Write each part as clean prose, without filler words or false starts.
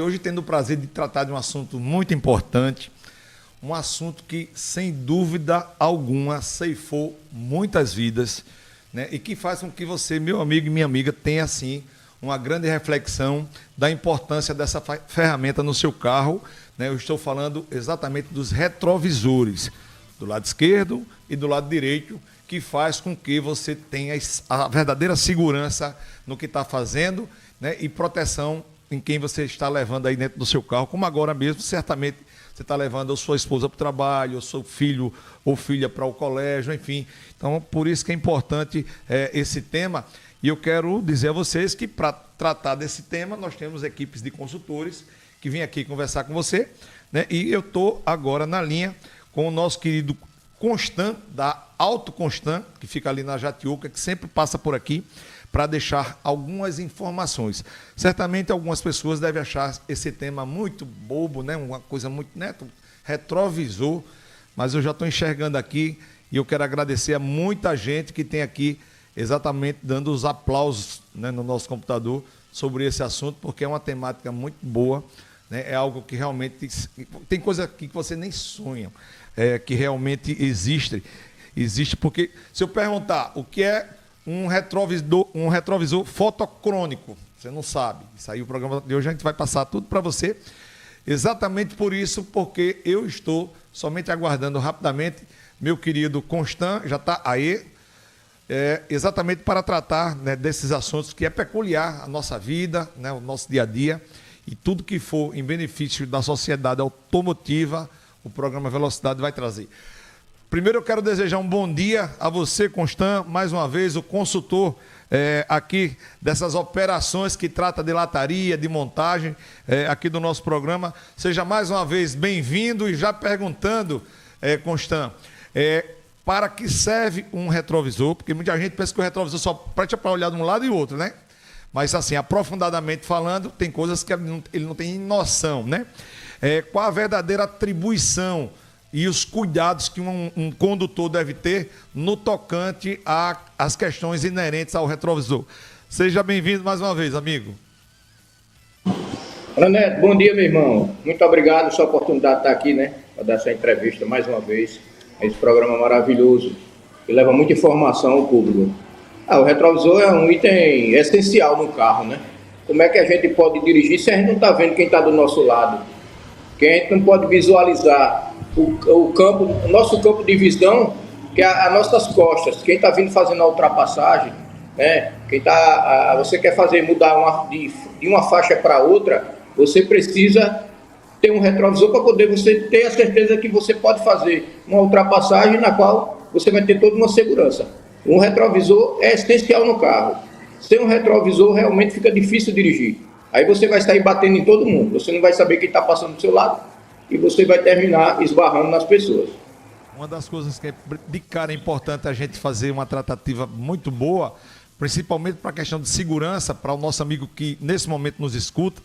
Hoje tendo o prazer de tratar de um assunto muito importante, um assunto que, sem dúvida alguma, ceifou muitas vidas, né? E que faz com que você, meu amigo e minha amiga, tenha, assim, uma grande reflexão da importância dessa ferramenta no seu carro, né? Eu estou falando exatamente dos retrovisores, do lado esquerdo e do lado direito, que faz com que você tenha a verdadeira segurança no que está fazendo, né? E proteção em quem você está levando aí dentro do seu carro, como agora mesmo, certamente você está levando a sua esposa para o trabalho, o seu filho ou filha para o colégio, enfim. Então, por isso que é importante esse tema. E eu quero dizer a vocês que, para tratar desse tema, nós temos equipes de consultores que vêm aqui conversar com você, né? E eu estou agora na linha com o nosso querido Constant, da Auto Constant, que fica ali na Jatiuca, que sempre passa por aqui, para deixar algumas informações. Certamente algumas pessoas devem achar esse tema muito bobo, né? Uma coisa muito, né? Retrovisor, mas eu já estou enxergando aqui e eu quero agradecer a muita gente que tem aqui exatamente dando os aplausos, né, no nosso computador sobre esse assunto, porque é uma temática muito boa, né? É algo que realmente tem coisa aqui que você nem sonha, que realmente existe, porque se eu perguntar o que é um retrovisor fotocrônico, você não sabe. Isso aí, o programa de hoje a gente vai passar tudo para você. Exatamente por isso, porque eu estou somente aguardando rapidamente meu querido Constant, já está aí, exatamente para tratar, né, desses assuntos que é peculiar à nossa vida, né, o nosso dia a dia, e tudo que for em benefício da sociedade automotiva, o programa Velocidade vai trazer. Primeiro eu quero desejar um bom dia a você, Constant, mais uma vez o consultor aqui dessas operações que trata de lataria, de montagem aqui do nosso programa. Seja mais uma vez bem-vindo e já perguntando, Constant, para que serve um retrovisor? Porque muita gente pensa que o retrovisor só presta para olhar de um lado e outro, né? Mas assim, aprofundadamente falando, tem coisas que ele não tem noção, né? Qual a verdadeira atribuição e os cuidados que um condutor deve ter no tocante às questões inerentes ao retrovisor. Seja bem-vindo mais uma vez, amigo. Olá, Neto, bom dia, meu irmão. Muito obrigado pela sua oportunidade de estar aqui, né, para dar essa entrevista mais uma vez. Esse programa maravilhoso, que leva muita informação ao público. O retrovisor é um item essencial no carro, né? Como é que a gente pode dirigir se a gente não está vendo quem está do nosso lado? Que a gente não pode visualizar o nosso campo de visão, que é as nossas costas. Quem está vindo fazendo a ultrapassagem, né? Você quer mudar de uma faixa para outra, você precisa ter um retrovisor para poder você ter a certeza que você pode fazer uma ultrapassagem na qual você vai ter toda uma segurança. Um retrovisor é essencial no carro. Sem um retrovisor realmente fica difícil dirigir. Aí você vai sair batendo em todo mundo, você não vai saber quem está passando do seu lado, e você vai terminar esbarrando nas pessoas. Uma das coisas que de cara é importante a gente fazer uma tratativa muito boa, principalmente para a questão de segurança, para o nosso amigo que nesse momento nos escuta,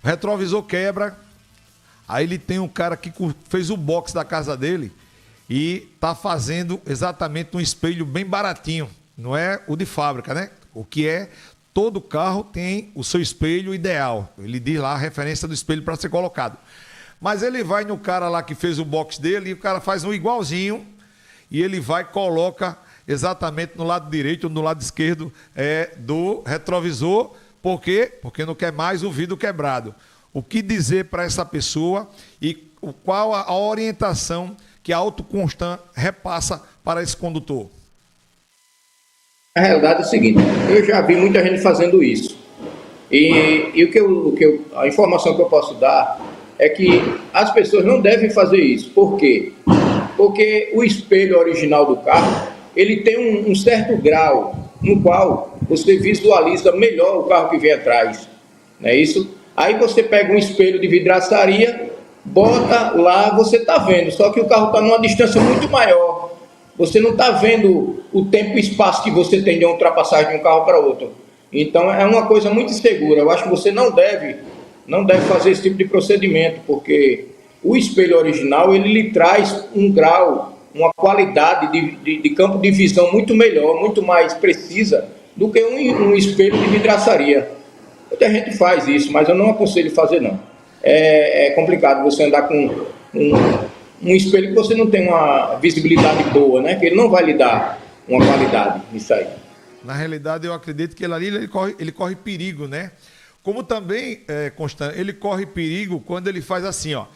o retrovisor quebra, aí ele tem um cara que fez o box da casa dele e está fazendo exatamente um espelho bem baratinho, não é o de fábrica, né? O que é... Todo carro tem o seu espelho ideal. Ele diz lá a referência do espelho para ser colocado. Mas ele vai no cara lá que fez o box dele e o cara faz um igualzinho e ele vai e coloca exatamente no lado direito ou no lado esquerdo do retrovisor. Por quê? Porque não quer mais o vidro quebrado. O que dizer para essa pessoa e qual a orientação que a Auto Constant repassa para esse condutor? A realidade é o seguinte, eu já vi muita gente fazendo isso. E a informação que eu posso dar é que as pessoas não devem fazer isso. Por quê? Porque o espelho original do carro, ele tem um certo grau no qual você visualiza melhor o carro que vem atrás. Não é isso? Aí você pega um espelho de vidraçaria, bota lá, você está vendo, só que o carro está numa distância muito maior. Você não está vendo o tempo e espaço que você tem de uma ultrapassagem de um carro para outro. Então é uma coisa muito insegura. Eu acho que você não deve fazer esse tipo de procedimento, porque o espelho original ele lhe traz um grau, uma qualidade de campo de visão muito melhor, muito mais precisa do que um espelho de vidraçaria. Muita gente faz isso, mas eu não aconselho fazer, não. É complicado você andar com um espelho que você não tem uma visibilidade boa, né? Que ele não vai lhe dar uma qualidade nisso aí. Na realidade, eu acredito que ele corre perigo, né? Como também, Constant, ele corre perigo quando ele faz assim, ó.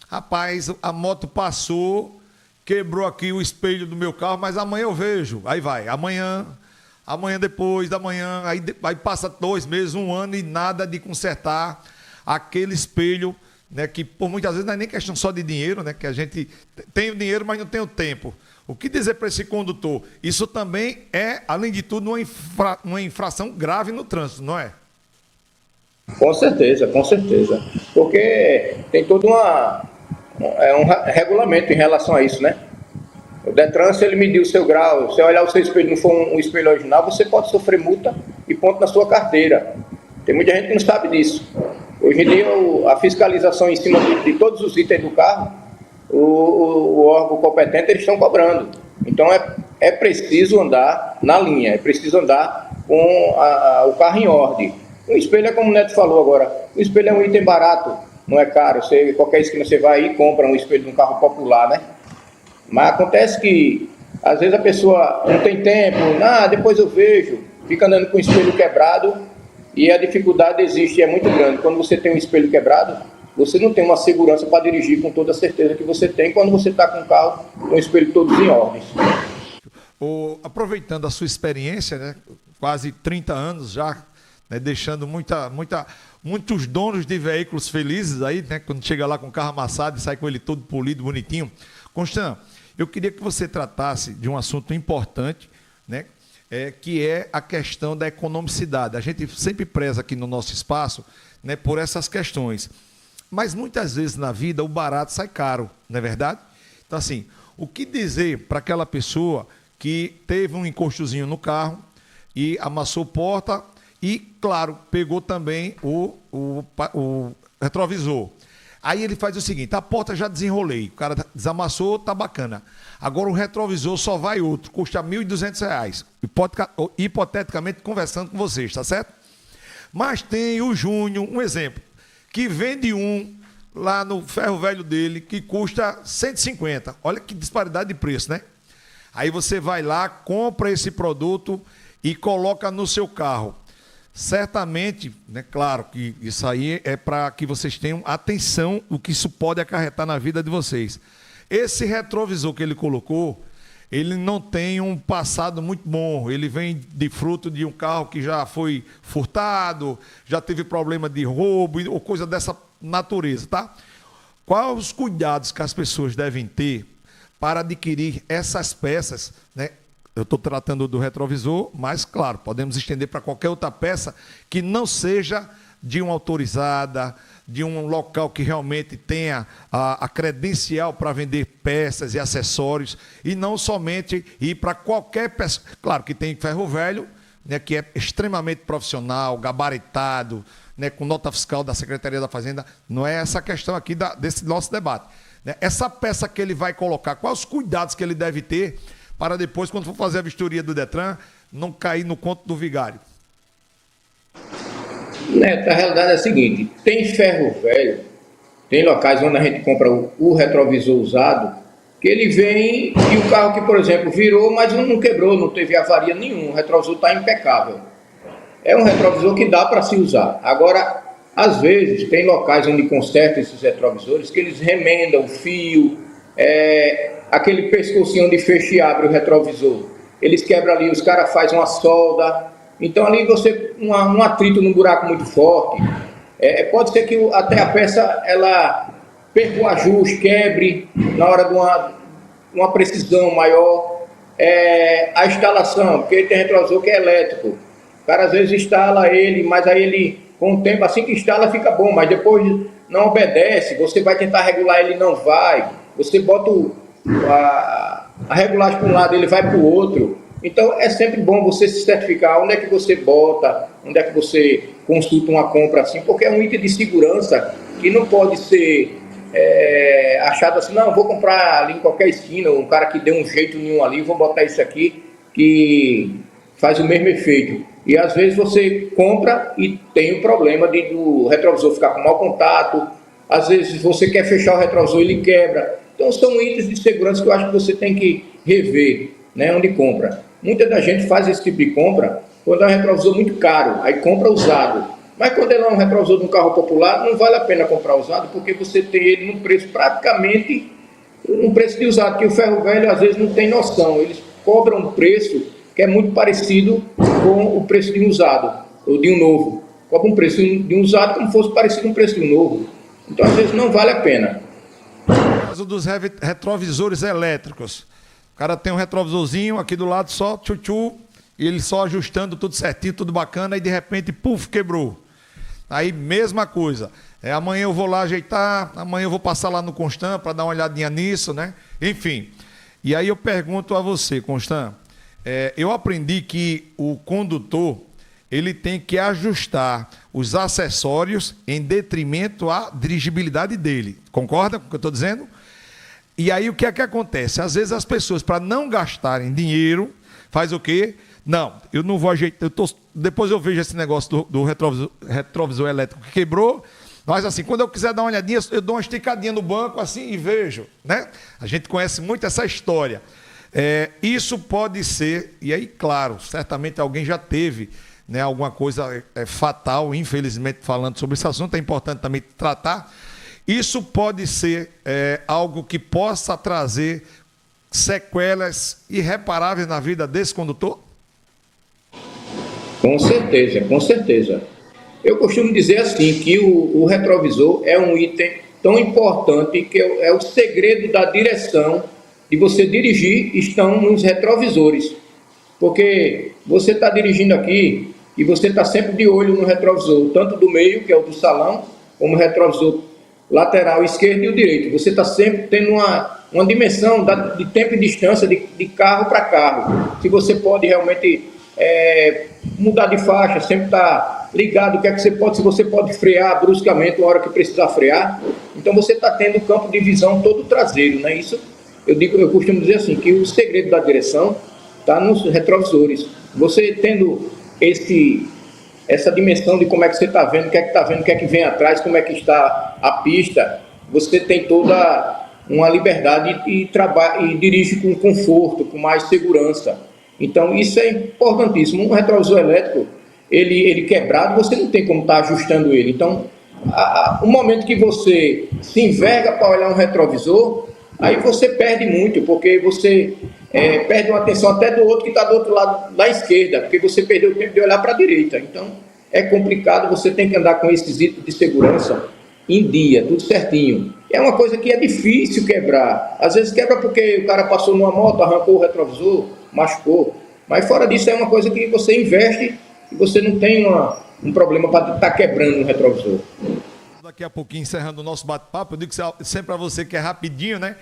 Rapaz, a moto passou, quebrou aqui o espelho do meu carro, mas amanhã eu vejo. Aí vai, amanhã depois da manhã, aí passa 2 meses, 1 ano e nada de consertar aquele espelho, né? Que por muitas vezes não é nem questão só de dinheiro, né? Que a gente tem o dinheiro, mas não tem o tempo. O que dizer para esse condutor? Isso também é, além de tudo, uma infração grave no trânsito, não é? Com certeza, com certeza. Porque tem todo um regulamento em relação a isso, né? O Detran, se ele medir o seu grau, se olhar o seu espelho não for um espelho original, você pode sofrer multa e ponto na sua carteira. Tem muita gente que não sabe disso. Hoje em dia, a fiscalização em cima de todos os itens do carro, o órgão competente, eles estão cobrando. Então, é preciso andar na linha, é preciso andar com o carro em ordem. O espelho é como o Neto falou agora, o espelho é um item barato, não é caro. Qualquer esquina você vai e compra um espelho de um carro popular, né? Mas acontece que, às vezes, a pessoa não tem tempo, depois eu vejo, fica andando com o espelho quebrado e a dificuldade existe, é muito grande. Quando você tem um espelho quebrado, você não tem uma segurança para dirigir com toda a certeza que você tem quando você está com o carro com o espelho todos em ordens. Aproveitando a sua experiência, né, quase 30 anos já, né, deixando muitos donos de veículos felizes aí, né, quando chega lá com o carro amassado e sai com ele todo polido, bonitinho. Constant, eu queria que você tratasse de um assunto importante, né, que é a questão da economicidade. A gente sempre preza aqui no nosso espaço, né, por essas questões. Mas muitas vezes na vida o barato sai caro, não é verdade? Então, assim, o que dizer para aquela pessoa que teve um encostozinho no carro e amassou porta e, claro, pegou também o retrovisor. Aí ele faz o seguinte, a porta já desenrolei, o cara desamassou, tá bacana. Agora o retrovisor só vai outro, custa R$ 1.200, hipoteticamente conversando com vocês, tá certo? Mas tem o Júnior, um exemplo, que vende lá no ferro velho dele, que custa 150. Olha que disparidade de preço, né? Aí você vai lá, compra esse produto e coloca no seu carro. Certamente, né, claro que isso aí é para que vocês tenham atenção do que isso pode acarretar na vida de vocês. Esse retrovisor que ele colocou, ele não tem um passado muito bom. Ele vem de fruto de um carro que já foi furtado, já teve problema de roubo ou coisa dessa natureza, tá? Quais os cuidados que as pessoas devem ter para adquirir essas peças, né? Eu estou tratando do retrovisor, mas, claro, podemos estender para qualquer outra peça que não seja de uma autorizada, de um local que realmente tenha a credencial para vender peças e acessórios, e não somente ir para qualquer peça. Claro que tem ferro velho, né, que é extremamente profissional, gabaritado, né, com nota fiscal da Secretaria da Fazenda. Não é essa questão aqui desse nosso debate. Né? Essa peça que ele vai colocar, quais os cuidados que ele deve ter para depois, quando for fazer a vistoria do Detran, não cair no conto do vigário? Neto, a realidade é a seguinte, tem ferro velho, tem locais onde a gente compra o retrovisor usado, que ele vem e o carro que, por exemplo, virou, mas não quebrou, não teve avaria nenhuma, o retrovisor está impecável. É um retrovisor que dá para se usar. Agora, às vezes, tem locais onde consertam esses retrovisores que eles remendam o fio, aquele pescocinho onde fecha e abre o retrovisor. Eles quebram ali, os caras fazem uma solda. Então ali um atrito num buraco muito forte. Pode ser que até a peça ela perca o ajuste, quebre na hora de uma precisão maior. A instalação, porque tem retrovisor que é elétrico. O cara às vezes instala ele, mas aí ele, com o tempo, assim que instala fica bom, mas depois não obedece. Você vai tentar regular, ele não vai. Você bota a regulagem para um lado, ele vai para o outro. Então é sempre bom você se certificar onde é que você bota, onde é que você consulta uma compra assim, porque é um item de segurança que não pode ser achado assim, não, vou comprar ali em qualquer esquina, um cara que deu um jeito nenhum ali, vou botar isso aqui que faz o mesmo efeito. E às vezes você compra e tem o problema do retrovisor ficar com mau contato, às vezes você quer fechar o retrovisor e ele quebra. Então são itens de segurança que eu acho que você tem que rever, né, onde compra. Muita da gente faz esse tipo de compra quando é um retrovisor muito caro, aí compra usado. Mas quando ele é um retrovisor de um carro popular, não vale a pena comprar usado, porque você tem ele num preço praticamente, um preço de usado, que o ferro velho às vezes não tem noção. Eles cobram um preço que é muito parecido com o preço de um usado, ou de um novo. Cobra um preço de um usado como se fosse parecido com o preço de um novo. Então, às vezes, não vale a pena. No caso dos retrovisores elétricos, o cara tem um retrovisorzinho aqui do lado só, tchu-tchu, e ele só ajustando tudo certinho, tudo bacana, e de repente, puf, quebrou. Aí, mesma coisa. Amanhã eu vou lá ajeitar, amanhã eu vou passar lá no Constant para dar uma olhadinha nisso, né? Enfim. E aí eu pergunto a você, Constant, eu aprendi que o condutor, ele tem que ajustar os acessórios em detrimento à dirigibilidade dele. Concorda com o que eu estou dizendo? E aí o que é que acontece? Às vezes as pessoas, para não gastarem dinheiro, faz o quê? Não, eu não vou ajeitar. Depois eu vejo esse negócio do retrovisor elétrico que quebrou. Mas assim, quando eu quiser dar uma olhadinha, eu dou uma esticadinha no banco assim e vejo, né? A gente conhece muito essa história. Isso pode ser, e aí, claro, certamente alguém já teve, né, alguma coisa fatal, infelizmente, falando sobre esse assunto, é importante também tratar. Isso pode ser algo que possa trazer sequelas irreparáveis na vida desse condutor? Com certeza, com certeza. Eu costumo dizer assim, que o retrovisor é um item tão importante que é o segredo da direção de você dirigir, estão nos retrovisores. Porque você está dirigindo aqui e você está sempre de olho no retrovisor, tanto do meio, que é o do salão, como o retrovisor lateral esquerdo e o direito. Você está sempre tendo uma dimensão de tempo e distância de carro para carro. Se você pode realmente mudar de faixa, sempre está ligado, o que é que você pode, se você pode frear bruscamente na hora que precisar frear. Então você está tendo o campo de visão todo traseiro, né? Isso eu costumo dizer assim, que o segredo da direção está nos retrovisores. Você tendo essa dimensão de como é que você está vendo, o que é que está vendo, o que é que vem atrás, como é que está a pista, você tem toda uma liberdade e dirige com conforto, com mais segurança. Então isso é importantíssimo. Um retrovisor elétrico, ele quebrado, você não tem como estar ajustando ele. Então, o momento que você se enverga para olhar um retrovisor, aí você perde muito, porque você perde uma atenção até do outro que está do outro lado, da esquerda, porque você perdeu o tempo de olhar para a direita. Então, é complicado, você tem que andar com esses itens de segurança em dia, tudo certinho. É uma coisa que é difícil quebrar. Às vezes quebra porque o cara passou numa moto, arrancou o retrovisor, machucou. Mas fora disso, é uma coisa que você investe e você não tem um problema para estar quebrando o retrovisor. Daqui a pouquinho, encerrando o nosso bate-papo, eu digo sempre para você que é rapidinho, né?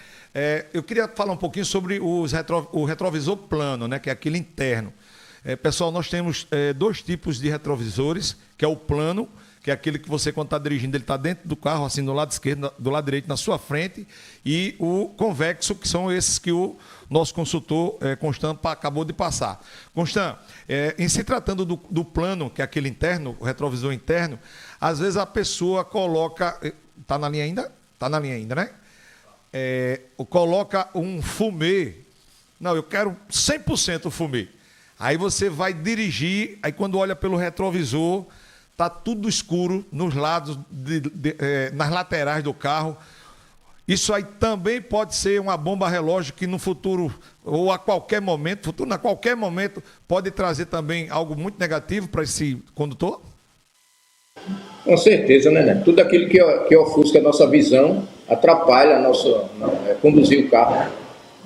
Eu queria falar um pouquinho sobre o retrovisor plano, né? Que é aquele interno. Pessoal, nós temos dois tipos de retrovisores, que é o plano, que é aquele que você, quando está dirigindo, ele está dentro do carro, assim, do lado esquerdo, do lado direito, na sua frente, e o convexo, que são esses que o nosso consultor Constant acabou de passar. Constant, em se tratando do plano, que é aquele interno, o retrovisor interno, às vezes a pessoa coloca... Está na linha ainda? Está na linha ainda, né? Coloca um fumê. Não, eu quero 100% fumê. Aí você vai dirigir, aí quando olha pelo retrovisor, está tudo escuro nos lados, nas laterais do carro. Isso aí também pode ser uma bomba relógio que no futuro, ou a qualquer momento, pode trazer também algo muito negativo para esse condutor? Com certeza, né? Tudo aquilo que ofusca a nossa visão, atrapalha conduzir o carro.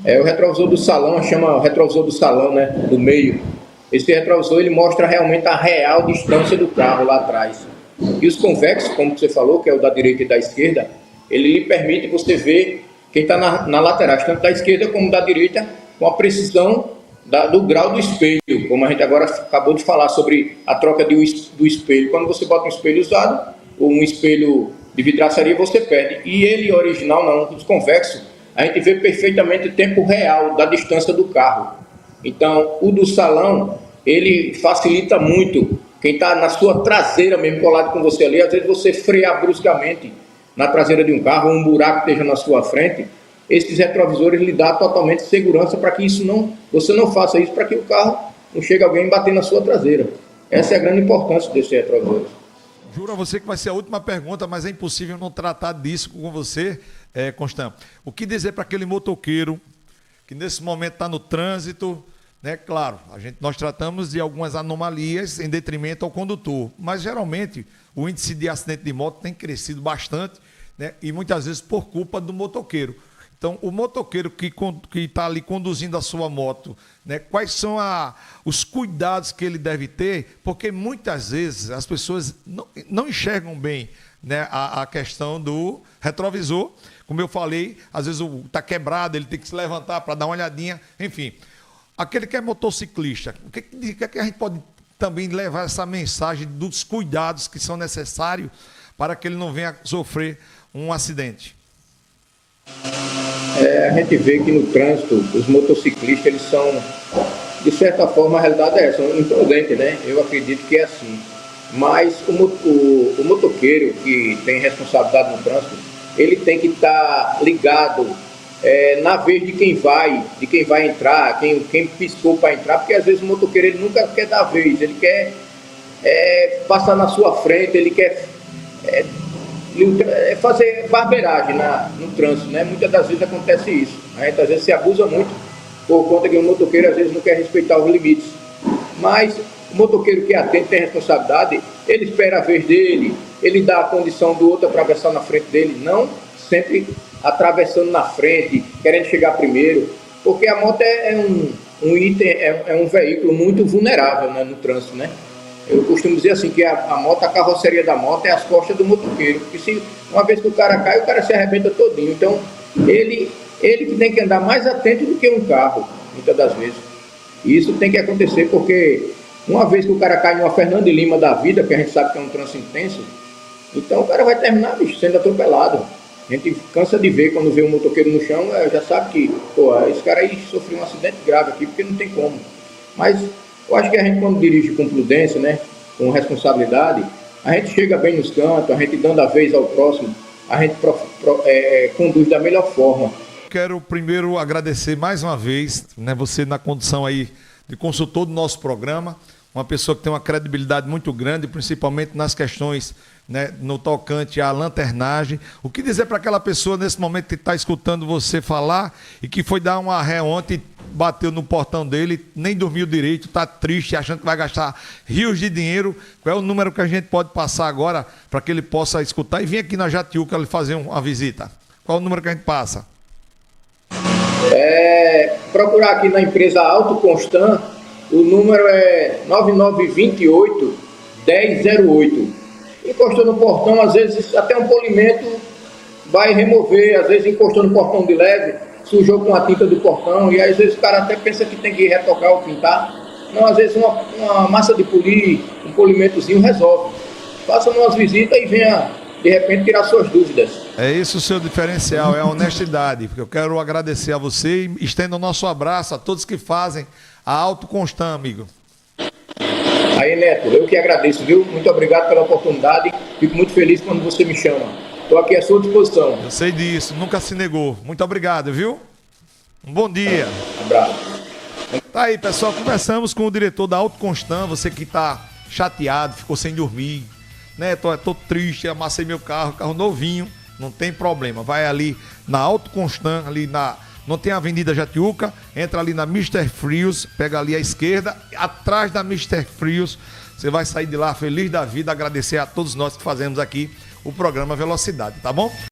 O retrovisor do salão, chama retrovisor do salão, né? Do meio. Esse retrovisor, ele mostra realmente a real distância do carro lá atrás. E os convexos, como você falou, que é o da direita e da esquerda, ele lhe permite você ver quem está na lateral, tanto da esquerda como da direita, com a precisão do grau do espelho, como a gente agora acabou de falar sobre a troca do espelho. Quando você bota um espelho usado, ou um espelho de vidraçaria, você perde. E ele, original, não. Os convexos, a gente vê perfeitamente o tempo real da distância do carro. Então, o do salão, ele facilita muito. Quem está na sua traseira mesmo, colado com você ali, às vezes você frear bruscamente na traseira de um carro, ou um buraco que esteja na sua frente, esses retrovisores lhe dão totalmente segurança para que você não faça isso, para que o carro não chegue alguém e bater na sua traseira. Essa é a grande importância desses retrovisores. Juro a você que vai ser a última pergunta, mas é impossível não tratar disso com você, Constant. O que dizer para aquele motoqueiro que nesse momento está no trânsito, né? Claro, nós tratamos de algumas anomalias em detrimento ao condutor, mas geralmente o índice de acidente de moto tem crescido bastante, né? E muitas vezes por culpa do motoqueiro. Então, o motoqueiro que está ali conduzindo a sua moto, né, quais são os cuidados que ele deve ter? Porque muitas vezes as pessoas não enxergam bem, né, a questão do retrovisor. Como eu falei, às vezes está quebrado, ele tem que se levantar para dar uma olhadinha. Enfim, aquele que é motociclista, o que a gente pode também levar essa mensagem dos cuidados que são necessários para que ele não venha sofrer um acidente? A gente vê que no trânsito, os motociclistas, eles são, de certa forma, a realidade é essa, são imprudentes, né? Eu acredito que é assim. Mas o motoqueiro que tem responsabilidade no trânsito, ele tem que estar ligado na vez de quem vai entrar, quem piscou para entrar, porque às vezes o motoqueiro ele nunca quer dar vez, ele quer passar na sua frente, ele quer fazer barbeiragem no trânsito, né? Muitas das vezes acontece isso. A gente às vezes se abusa muito por conta que o motoqueiro às vezes não quer respeitar os limites. Mas o motoqueiro que é atento, tem responsabilidade, ele espera a vez dele, ele dá a condição do outro atravessar na frente dele, não sempre atravessando na frente, querendo chegar primeiro, porque a moto é um item, é um veículo muito vulnerável, né, no trânsito, né? Eu costumo dizer assim, que a moto, a carroceria da moto é as costas do motoqueiro, porque se uma vez que o cara cai, o cara se arrebenta todinho. Então, ele que tem que andar mais atento do que um carro, muitas das vezes. E isso tem que acontecer, porque uma vez que o cara cai numa Fernando Lima da vida, que a gente sabe que é um trânsito intenso, então o cara vai terminar, bicho, sendo atropelado. A gente cansa de ver, quando vê um motoqueiro no chão, já sabe que, esse cara aí sofreu um acidente grave aqui, porque não tem como. Mas eu acho que a gente, quando dirige com prudência, né, com responsabilidade, a gente chega bem nos cantos, a gente dando a vez ao próximo, a gente conduz da melhor forma. Quero primeiro agradecer mais uma vez, né, você na condição aí de consultor do nosso programa, uma pessoa que tem uma credibilidade muito grande, principalmente nas questões, né, no tocante à lanternagem. O que dizer para aquela pessoa nesse momento que está escutando você falar e que foi dar uma ré ontem, bateu no portão dele, nem dormiu direito, está triste, achando que vai gastar rios de dinheiro? Qual é o número que a gente pode passar agora para que ele possa escutar e vir aqui na Jatiuca ele fazer uma visita? Qual é o número que a gente passa? Procurar aqui na empresa Auto Constant, o número é 9928-1008. Encostou no portão, às vezes até um polimento vai remover, às vezes encostou no portão de leve, sujou com a tinta do portão, e às vezes o cara até pensa que tem que retocar ou pintar. Não, às vezes uma massa de polir, um polimentozinho resolve. Faça umas visitas e venha, de repente, tirar suas dúvidas. É isso o seu diferencial, é a honestidade. Eu quero agradecer a você e estendo o nosso abraço a todos que fazem a Auto Constant, amigo. Aí, Neto, eu que agradeço, viu? Muito obrigado pela oportunidade. Fico muito feliz quando você me chama. Estou aqui à sua disposição. Eu sei disso, nunca se negou. Muito obrigado, viu? Um bom dia. Um abraço. Tá aí, pessoal, conversamos com o diretor da Auto Constant, você que tá chateado, ficou sem dormir, né? Tô triste, amassei meu carro novinho, não tem problema. Vai ali na Auto Constant, não tem a Avenida Jatiuca, entra ali na Mr. Frios, pega ali à esquerda, atrás da Mr. Frios, você vai sair de lá feliz da vida, agradecer a todos nós que fazemos aqui o programa Velocidade, tá bom?